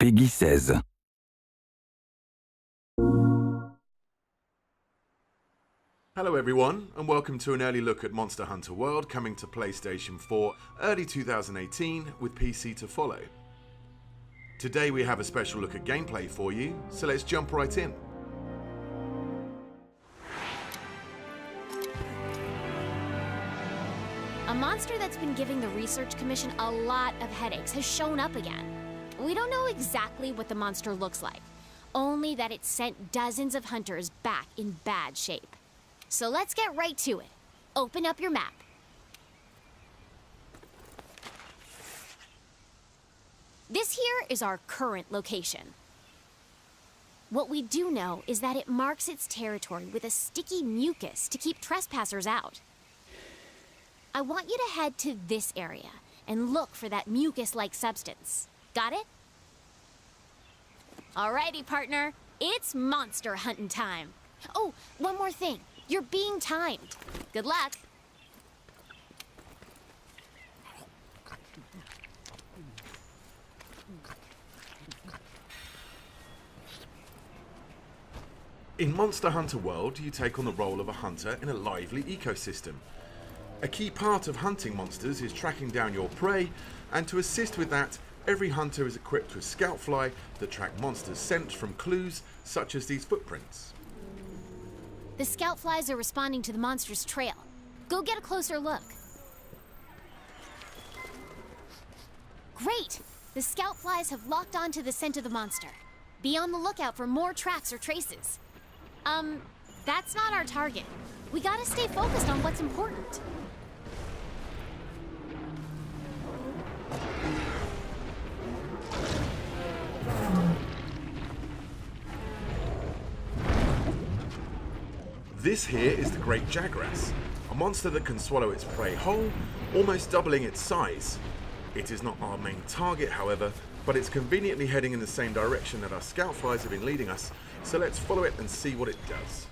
Peggy 16. Hello everyone, and welcome to an early look at Monster Hunter World coming to PlayStation 4 early 2018 with PC to follow. Today we have a special look at gameplay for you, so let's jump right in. A monster that's been giving the Research Commission a lot of headaches has shown up again. We don't know exactly what the monster looks like, only that it sent dozens of hunters back in bad shape. So let's get right to it. Open up your map. This here is our current location. What we do know is that it marks its territory with a sticky mucus to keep trespassers out. I want you to head to this area and look for that mucus-like substance. Got it? Alrighty, partner. It's monster hunting time. Oh, one more thing. You're being timed. Good luck. In Monster Hunter World, you take on the role of a hunter in a lively ecosystem. A key part of hunting monsters is tracking down your prey, and to assist with that, every hunter is equipped with scout fly that track monsters' scent from clues such as these footprints. The scout flies are responding to the monster's trail. Go get a closer look. Great! The scout flies have locked onto the scent of the monster. Be on the lookout for more tracks or traces. That's not our target. We gotta stay focused on what's important. This here is the Great Jagras, a monster that can swallow its prey whole, almost doubling its size. It is not our main target, however, but it's conveniently heading in the same direction that our scout flies have been leading us, so let's follow it and see what it does.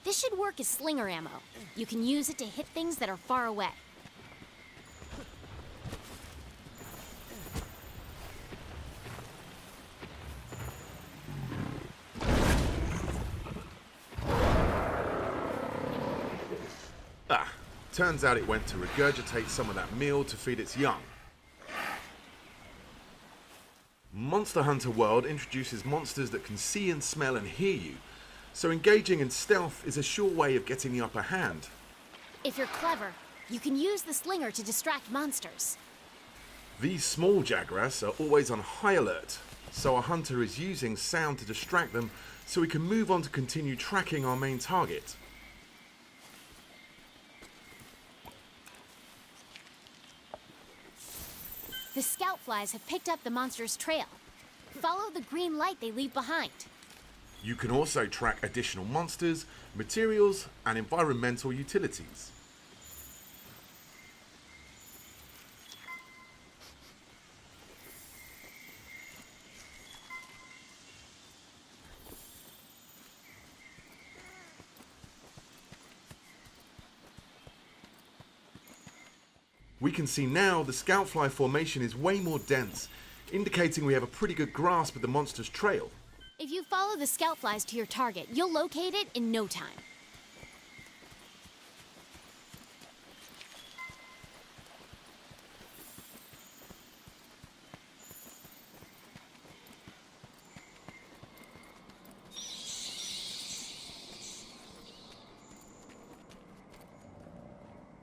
This should work as slinger ammo. You can use it to hit things that are far away. Turns out it went to regurgitate some of that meal to feed its young. Monster Hunter World introduces monsters that can see and smell and hear you, so engaging in stealth is a sure way of getting the upper hand. If you're clever, you can use the slinger to distract monsters. These small Jagras are always on high alert, so a hunter is using sound to distract them so we can move on to continue tracking our main target. The scout flies have picked up the monster's trail. Follow the green light they leave behind. You can also track additional monsters, materials, and environmental utilities. We can see now the scout fly formation is way more dense, indicating we have a pretty good grasp of the monster's trail. If you follow the scout flies to your target, you'll locate it in no time.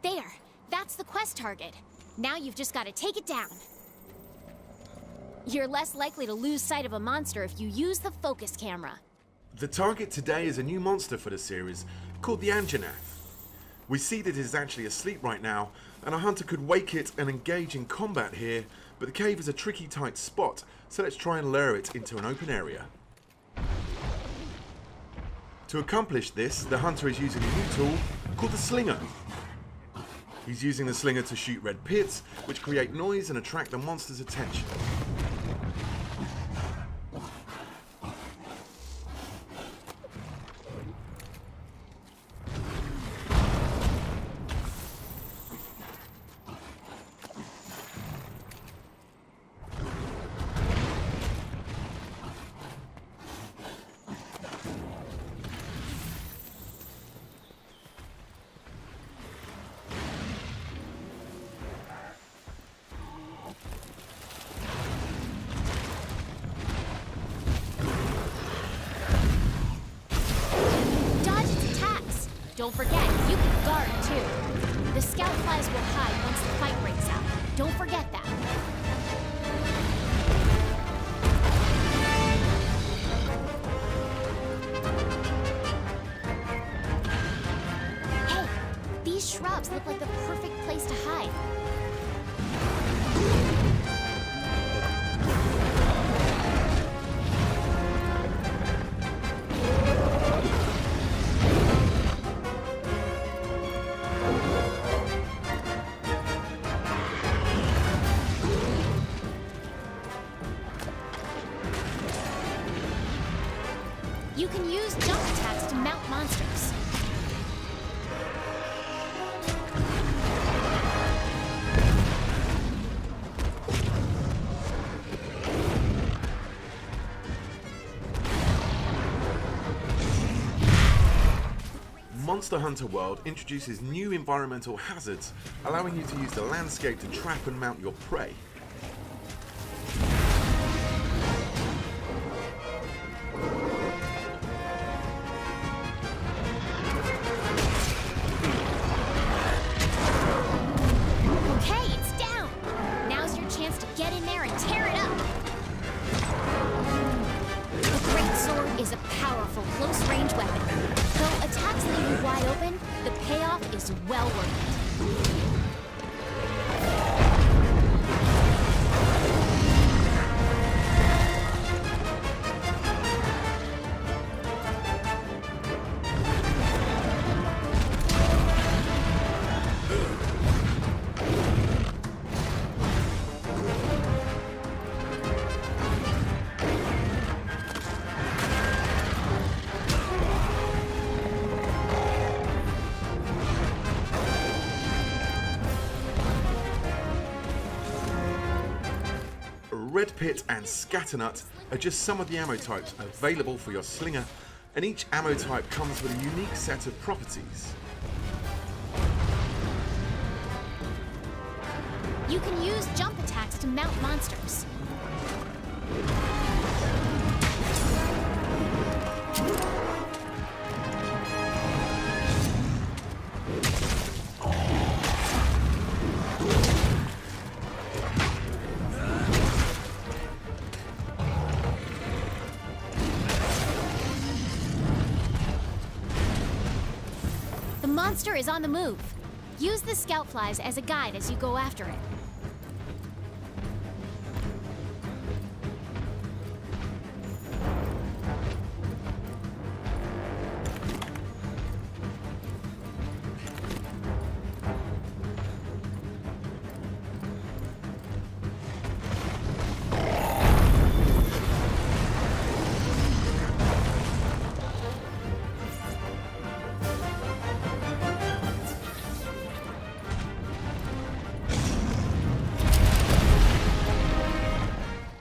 There! That's the quest target. Now you've just got to take it down. You're less likely to lose sight of a monster if you use the focus camera. The target today is a new monster for the series, called the Anjanath. We see that it is actually asleep right now, and a hunter could wake it and engage in combat here, but the cave is a tricky tight spot, so let's try and lure it into an open area. To accomplish this, the hunter is using a new tool called the Slinger. He's using the Slinger to shoot red pits, which create noise and attract the monster's attention. Don't forget, you can guard too. The scout flies will hide once the fight breaks out. Don't forget that. Hey, these shrubs look like the perfect place to hide. You can use jump attacks to mount monsters. Monster Hunter World introduces new environmental hazards, allowing you to use the landscape to trap and mount your prey. Okay, it's down! Now's your chance to get in there and tear it up! The Great Sword is a powerful close-range weapon. Though attacks leave you wide open, the payoff is well worth it. Red Pit and Scatternut are just some of the ammo types available for your slinger, and each ammo type comes with a unique set of properties. You can use jump attacks to mount monsters. The monster is on the move. Use the scout flies as a guide as you go after it.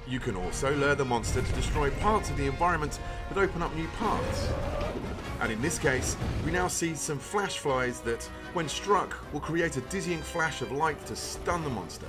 You can also lure the monster to destroy parts of the environment but open up new paths. And in this case, we now see some flash flies that, when struck, will create a dizzying flash of light to stun the monster.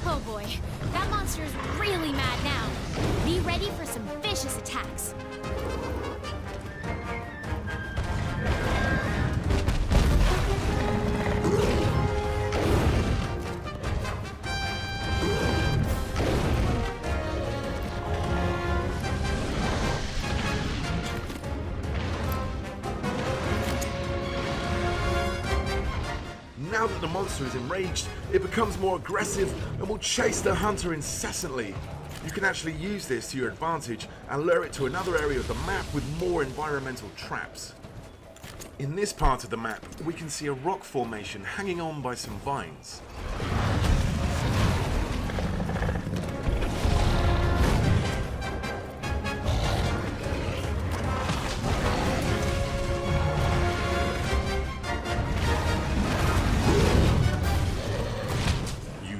Oh boy, that monster's really mad now. Be ready for some vicious attacks. Now that the monster is enraged, it becomes more aggressive and will chase the hunter incessantly. You can actually use this to your advantage and lure it to another area of the map with more environmental traps. In this part of the map, we can see a rock formation hanging on by some vines.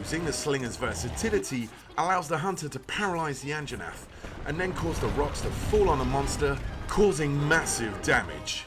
using the slinger's versatility allows the hunter to paralyze the Anjanath and then cause the rocks to fall on the monster, causing massive damage.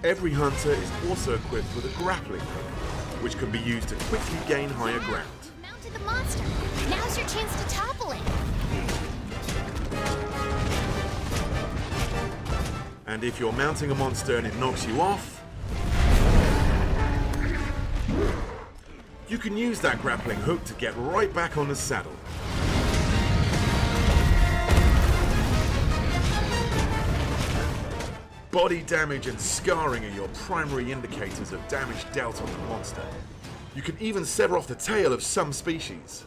Every hunter is also equipped with a grappling hook, which can be used to quickly gain higher ground. You've mounted the monster. Now's your chance to topple it. And if you're mounting a monster and it knocks you off, you can use that grappling hook to get right back on the saddle. Body damage and scarring are your primary indicators of damage dealt on the monster. You can even sever off the tail of some species.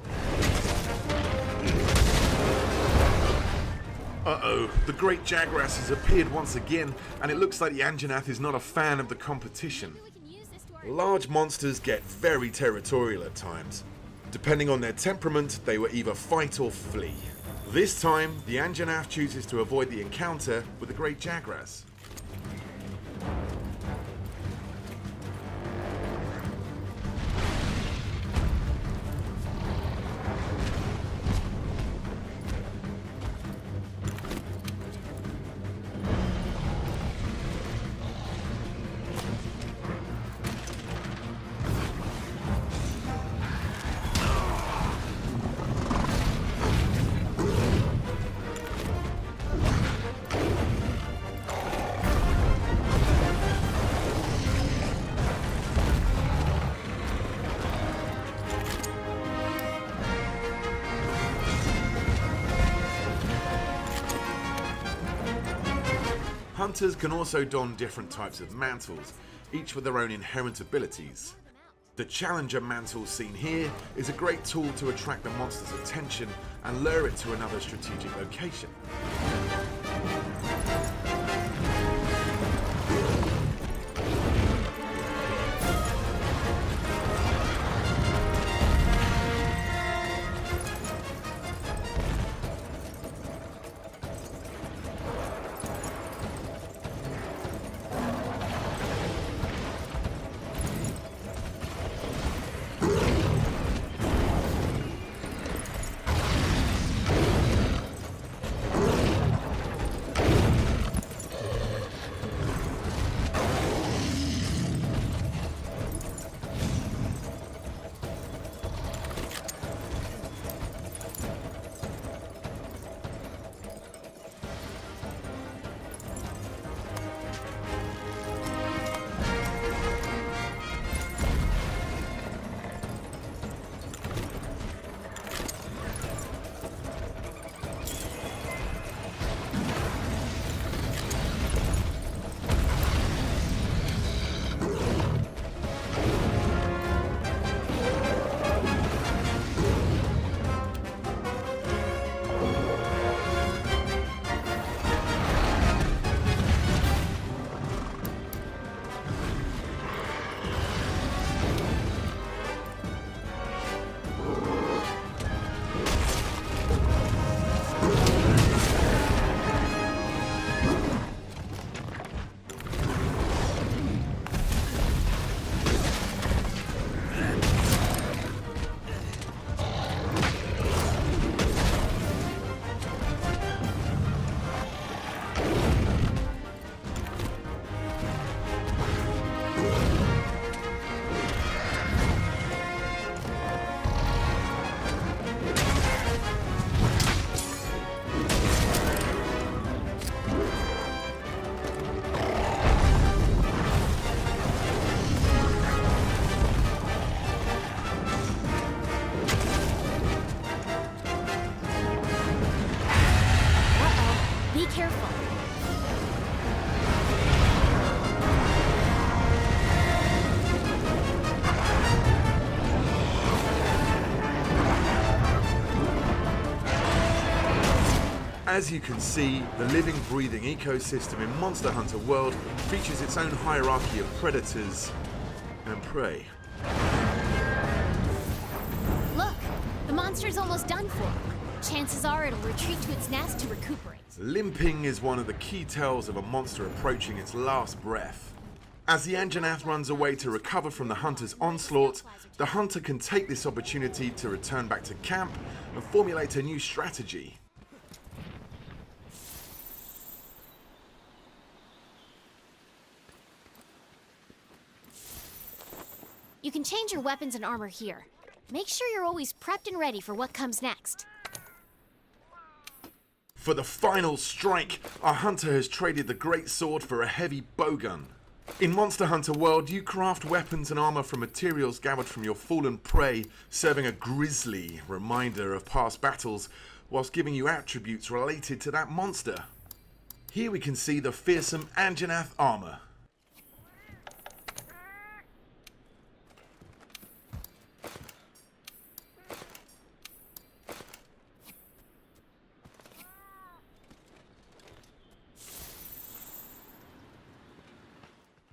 Uh-oh, the great Jagras has appeared once again, and it looks like the Anjanath is not a fan of the competition. We can use this to our Large monsters get very territorial at times. Depending on their temperament, they will either fight or flee. This time, the Anjanath chooses to avoid the encounter with the great Jagras. Hunters can also don different types of mantles, each with their own inherent abilities. The Challenger mantle seen here is a great tool to attract the monster's attention and lure it to another strategic location. As you can see, the living, breathing ecosystem in Monster Hunter World features its own hierarchy of predators and prey. Look, the monster's almost done for. Chances are it'll retreat to its nest to recuperate. Limping is one of the key tells of a monster approaching its last breath. As the Anjanath runs away to recover from the hunter's onslaught, the hunter can take this opportunity to return back to camp and formulate a new strategy. You can change your weapons and armor here. Make sure you're always prepped and ready for what comes next. For the final strike, our hunter has traded the great sword for a heavy bowgun. In Monster Hunter World, you craft weapons and armor from materials gathered from your fallen prey, serving a grisly reminder of past battles, whilst giving you attributes related to that monster. Here we can see the fearsome Anjanath armor.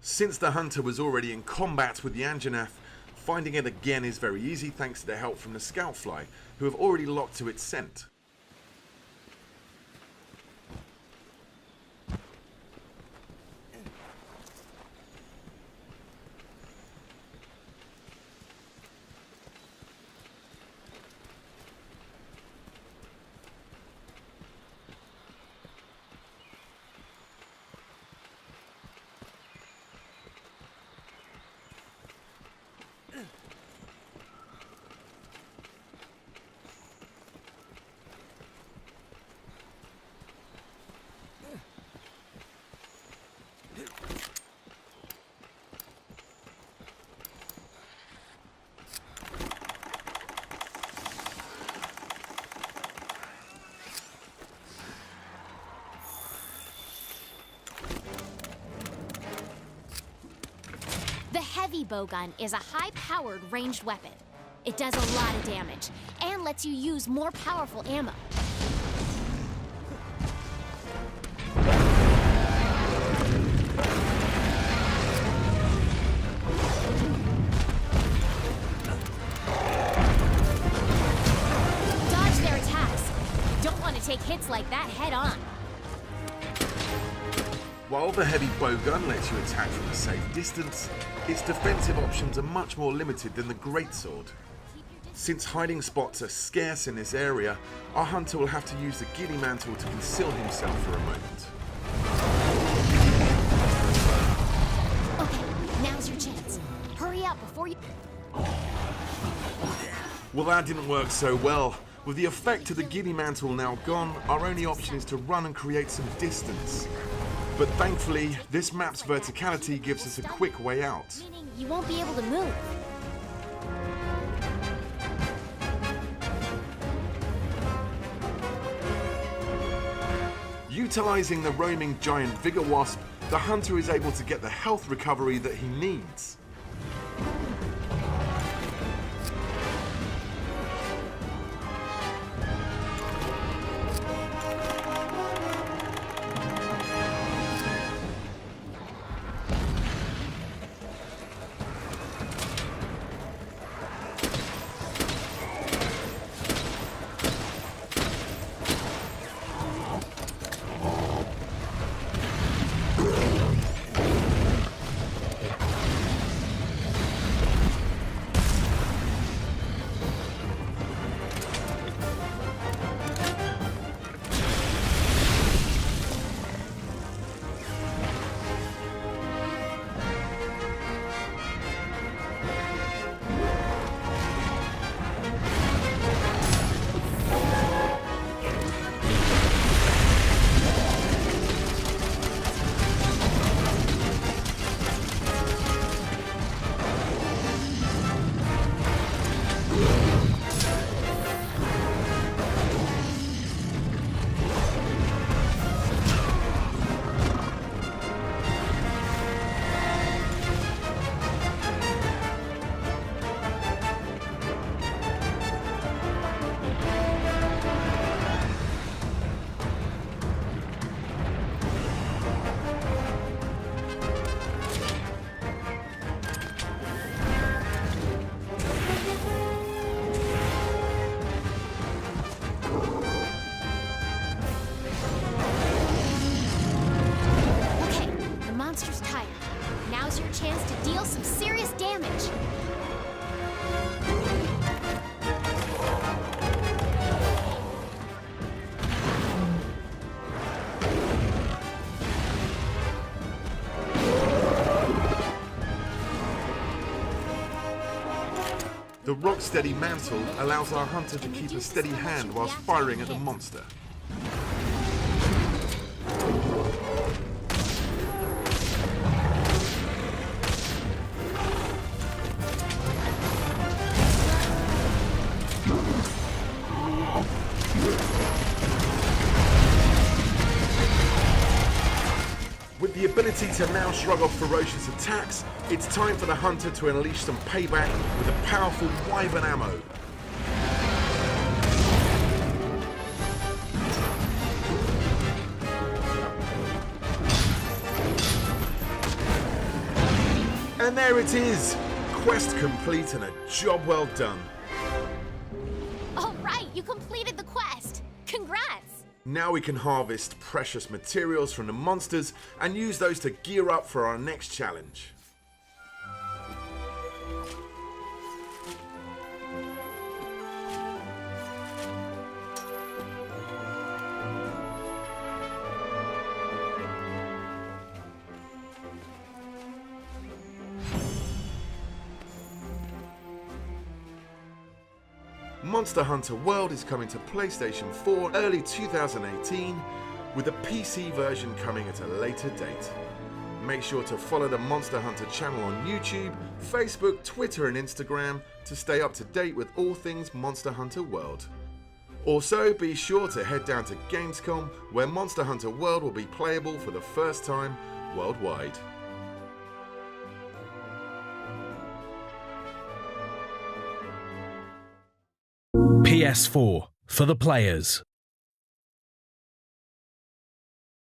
Since the hunter was already in combat with the Anjanath, finding it again is very easy thanks to the help from the Scoutfly, who have already locked to its scent. The heavy bowgun is a high-powered ranged weapon. It does a lot of damage and lets you use more powerful ammo. Dodge their attacks. You don't want to take hits like that head on. While the heavy bowgun lets you attack from a safe distance, its defensive options are much more limited than the greatsword. Since hiding spots are scarce in this area, our hunter will have to use the ghillie mantle to conceal himself for a moment. Okay, now's your chance. Hurry up before you... Well, that didn't work so well. With the effect of the ghillie mantle now gone, our only option is to run and create some distance. But thankfully, this map's verticality gives us a quick way out. Meaning you won't be able to move. Utilizing the roaming giant Vigor Wasp, the hunter is able to get the health recovery that he needs. The rock-steady mantle allows our hunter to keep a steady hand whilst firing at the monster. With the ability to now shrug off ferocious attacks, it's time for the hunter to unleash some payback with a powerful wyvern ammo. And there it is! Quest complete and a job well done. All right, you completed the quest. Congrats! Now we can harvest precious materials from the monsters and use those to gear up for our next challenge. Monster Hunter World is coming to PlayStation 4 early 2018, with a PC version coming at a later date. Make sure to follow the Monster Hunter channel on YouTube, Facebook, Twitter and Instagram to stay up to date with all things Monster Hunter World. Also, be sure to head down to Gamescom, where Monster Hunter World will be playable for the first time worldwide. PS4 for the players.